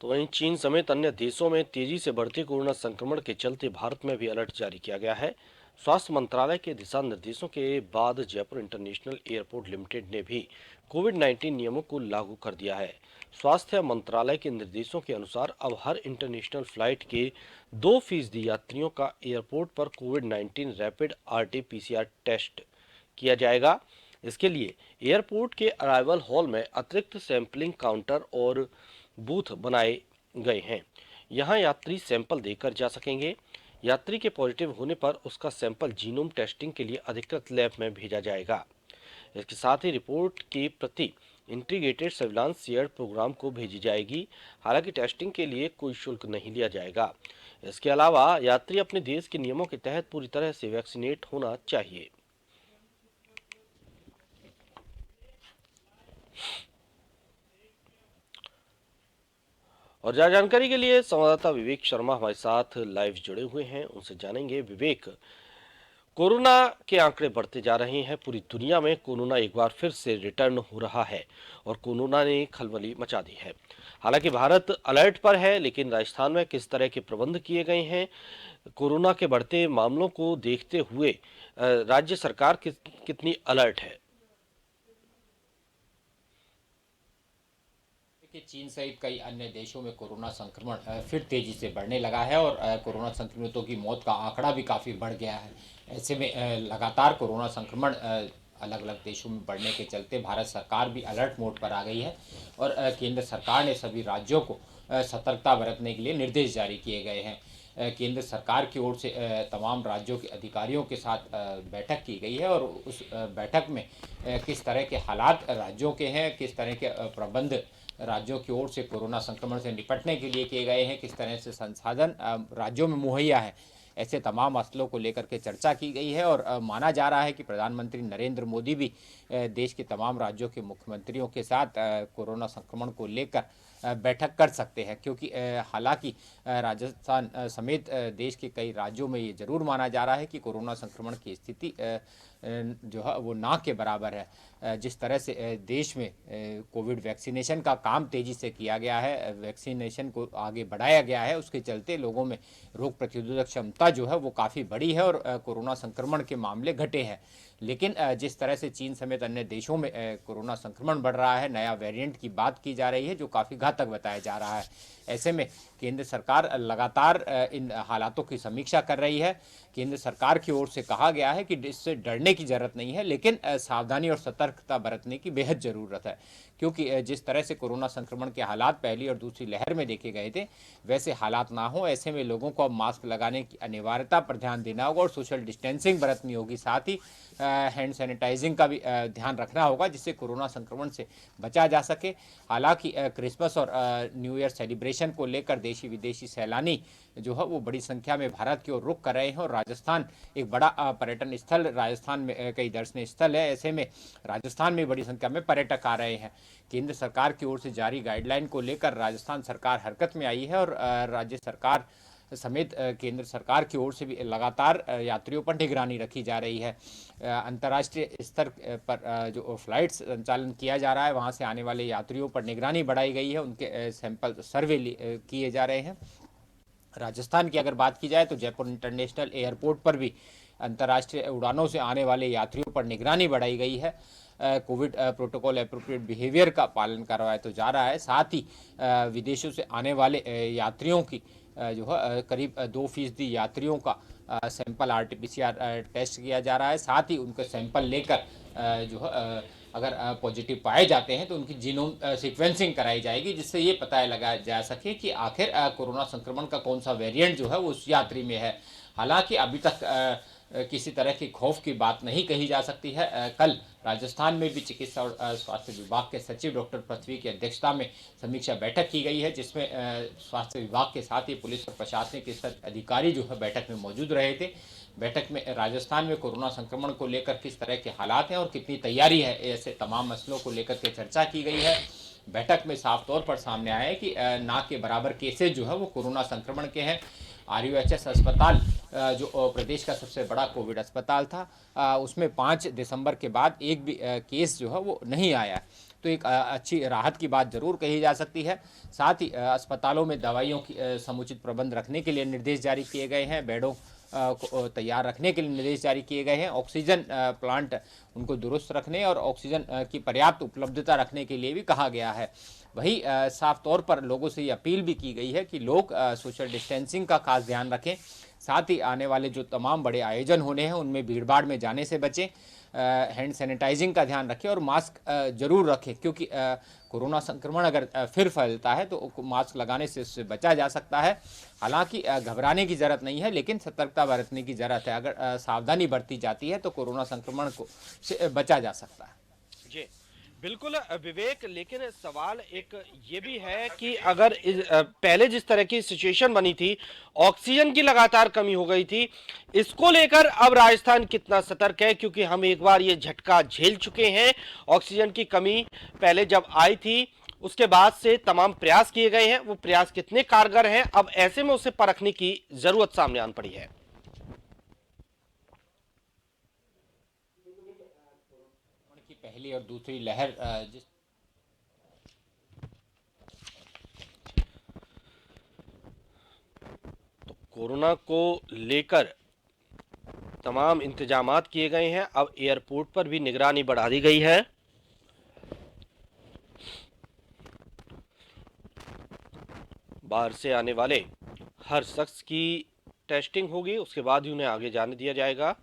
तो वहीं चीन समेत अन्य देशों में तेजी से बढ़ते कोरोना संक्रमण के चलते भारत में भी अलर्ट जारी किया गया है। स्वास्थ्य मंत्रालय के दिशा निर्देशों के बाद जयपुर इंटरनेशनल एयरपोर्ट लिमिटेड ने भी कोविड-19 नियमों को लागू कर दिया है। स्वास्थ्य मंत्रालय के निर्देशों के अनुसार अब हर इंटरनेशनल फ्लाइट के 2% यात्रियों का एयरपोर्ट पर कोविड-19 रैपिड आरटी-पीसीआर टेस्ट किया जाएगा। इसके लिए एयरपोर्ट के अराइवल हॉल में अतिरिक्त सैंपलिंग काउंटर और बूथ बनाए गए हैं। यहां यात्री सैंपल देकर जा सकेंगे। यात्री के पॉजिटिव होने पर उसका सैंपल जीनोम टेस्टिंग के लिए अधिकृत लैब में भेजा जाएगा। इसके साथ ही रिपोर्ट की प्रति इंटीग्रेटेड सर्विलांस शेयर्ड प्रोग्राम को भेजी जाएगी। हालांकि टेस्टिंग के लिए कोई शुल्क नहीं लिया जाएगा। इसके अलावा यात्री अपने देश के नियमों के तहत पूरी तरह से वैक्सीनेट होना चाहिए। और ज्यादा जानकारी के लिए संवाददाता विवेक शर्मा हमारे साथ लाइव जुड़े हुए हैं, उनसे जानेंगे। विवेक, कोरोना के आंकड़े बढ़ते जा रहे हैं, पूरी दुनिया में कोरोना एक बार फिर से रिटर्न हो रहा है और कोरोना ने खलबली मचा दी है। हालांकि भारत अलर्ट पर है, लेकिन राजस्थान में किस तरह के प्रबंध किए गए हैं? कोरोना के बढ़ते मामलों को देखते हुए राज्य सरकार कितनी अलर्ट है? कि चीन सहित कई अन्य देशों में कोरोना संक्रमण फिर तेजी से बढ़ने लगा है और कोरोना संक्रमितों की मौत का आंकड़ा भी काफ़ी बढ़ गया है। ऐसे में लगातार कोरोना संक्रमण अलग अलग देशों में बढ़ने के चलते भारत सरकार भी अलर्ट मोड पर आ गई है और केंद्र सरकार ने सभी राज्यों को सतर्कता बरतने के लिए निर्देश जारी किए गए हैं। केंद्र सरकार की ओर से तमाम राज्यों के अधिकारियों के साथ बैठक की गई है और उस बैठक में किस तरह के हालात राज्यों के हैं, किस तरह के प्रबंध राज्यों की ओर से कोरोना संक्रमण से निपटने के लिए किए गए हैं, किस तरह से संसाधन राज्यों में मुहैया है, ऐसे तमाम मसलों को लेकर के चर्चा की गई है। और माना जा रहा है कि प्रधानमंत्री नरेंद्र मोदी भी देश के तमाम राज्यों के मुख्यमंत्रियों के साथ कोरोना संक्रमण को लेकर बैठक कर सकते हैं, क्योंकि हालांकि राजस्थान समेत देश के कई राज्यों में ये जरूर माना जा रहा है कि कोरोना संक्रमण की स्थिति जो है वो ना के बराबर है। जिस तरह से देश में कोविड वैक्सीनेशन का काम तेज़ी से किया गया है, वैक्सीनेशन को आगे बढ़ाया गया है, उसके चलते लोगों में रोग प्रतिरोधक क्षमता जो है वो काफ़ी बढ़ी है और कोरोना संक्रमण के मामले घटे हैं। लेकिन जिस तरह से चीन समेत अन्य देशों में कोरोना संक्रमण बढ़ रहा है, नया वेरिएंट की बात की जा रही है जो काफ़ी घातक बताया जा रहा है। ऐसे में केंद्र सरकार लगातार इन हालातों की समीक्षा कर रही है। केंद्र सरकार की ओर से कहा गया है कि इससे डरने की जरूरत नहीं है, लेकिन सावधानी और सतर्कता बरतने की बेहद ज़रूरत है, क्योंकि जिस तरह से कोरोना संक्रमण के हालात पहली और दूसरी लहर में देखे गए थे, वैसे हालात ना हो। ऐसे में लोगों को अब मास्क लगाने की अनिवार्यता पर ध्यान देना होगा और सोशल डिस्टेंसिंग बरतनी होगी। साथ ही हैंड सैनिटाइजिंग का भी ध्यान रखना होगा, जिससे कोरोना संक्रमण से बचा जा सके। हालांकि क्रिसमस और न्यू ईयर सेलिब्रेशन को लेकर देशी विदेशी सैलानी जो है वो बड़ी संख्या में भारत की ओर रुख कर रहे हैं और राजस्थान एक बड़ा पर्यटन स्थल, राजस्थान में कई दर्शनीय स्थल है। ऐसे में राजस्थान में बड़ी संख्या में पर्यटक आ रहे हैं। केंद्र सरकार की ओर से जारी गाइडलाइन को लेकर राजस्थान सरकार हरकत में आई है और राज्य सरकार समेत केंद्र सरकार की ओर से भी लगातार यात्रियों पर निगरानी रखी जा रही है। अंतर्राष्ट्रीय स्तर पर जो फ्लाइट्स संचालन किया जा रहा है, वहां से आने वाले यात्रियों पर निगरानी बढ़ाई गई है, उनके सैंपल सर्वे किए जा रहे हैं। राजस्थान की अगर बात की जाए तो जयपुर इंटरनेशनल एयरपोर्ट पर भी अंतर्राष्ट्रीय उड़ानों से आने वाले यात्रियों पर निगरानी बढ़ाई गई है। कोविड प्रोटोकॉल एप्रोप्रिएट बिहेवियर का पालन करवाया तो जा रहा है। साथ ही विदेशों से आने वाले यात्रियों की जो है करीब 2% यात्रियों का सैंपल आरटीपीसीआर टेस्ट किया जा रहा है। साथ ही उनके सैंपल लेकर जो है अगर पॉजिटिव पाए जाते हैं तो उनकी जीनोम सीक्वेंसिंग कराई जाएगी, जिससे ये पता लगाया जा सके कि आखिर कोरोना संक्रमण का कौन सा वेरिएंट जो है वो उस यात्री में है। हालांकि अभी तक किसी तरह की खौफ की बात नहीं कही जा सकती है। कल राजस्थान में भी चिकित्सा और स्वास्थ्य विभाग के सचिव डॉक्टर पृथ्वी की अध्यक्षता में समीक्षा बैठक की गई है, जिसमें स्वास्थ्य विभाग के साथ ही पुलिस और प्रशासनिक स्तर अधिकारी जो है बैठक में मौजूद रहे थे। बैठक में राजस्थान में कोरोना संक्रमण को लेकर किस तरह के हालात हैं और कितनी तैयारी है, ऐसे तमाम मसलों को लेकर के चर्चा की गई है। बैठक में साफ तौर पर सामने आया है कि ना के बराबर केसेज जो है वो कोरोना संक्रमण के हैं। RUHS अस्पताल जो प्रदेश का सबसे बड़ा कोविड अस्पताल था, उसमें 5 दिसंबर के बाद एक भी केस जो है वो नहीं आया। तो एक अच्छी राहत की बात ज़रूर कही जा सकती है। साथ ही अस्पतालों में दवाइयों की समुचित प्रबंध रखने के लिए निर्देश जारी किए गए हैं। बेडों को तैयार रखने के लिए निर्देश जारी किए गए हैं। ऑक्सीजन प्लांट उनको दुरुस्त रखने और ऑक्सीजन की पर्याप्त उपलब्धता रखने के लिए भी कहा गया है। वहीं साफ तौर पर लोगों से ये अपील भी की गई है कि लोग सोशल डिस्टेंसिंग का खास ध्यान रखें। साथ ही आने वाले जो तमाम बड़े आयोजन होने हैं उनमें भीड़भाड़ में जाने से बचें। हैंड सैनिटाइजिंग का ध्यान रखें और मास्क ज़रूर रखें, क्योंकि कोरोना संक्रमण अगर फिर फैलता है तो मास्क लगाने से उससे बचा जा सकता है। हालांकि घबराने की ज़रूरत नहीं है, लेकिन सतर्कता बरतने की ज़रूरत है। अगर सावधानी बरती जाती है तो कोरोना संक्रमण को से बचा जा सकता है। जी बिल्कुल विवेक, लेकिन सवाल एक ये भी है कि अगर पहले जिस तरह की सिचुएशन बनी थी, ऑक्सीजन की लगातार कमी हो गई थी, इसको लेकर अब राजस्थान कितना सतर्क है? क्योंकि हम एक बार ये झटका झेल चुके हैं। ऑक्सीजन की कमी पहले जब आई थी उसके बाद से तमाम प्रयास किए गए हैं, वो प्रयास कितने कारगर हैं, अब ऐसे में उसे परखने की जरूरत सामने आन पड़ी है। की पहली और दूसरी लहर जिस कोरोना को लेकर तमाम इंतजामात किए गए हैं। अब एयरपोर्ट पर भी निगरानी बढ़ा दी गई है। बाहर से आने वाले हर शख्स की टेस्टिंग होगी, उसके बाद ही उन्हें आगे जाने दिया जाएगा।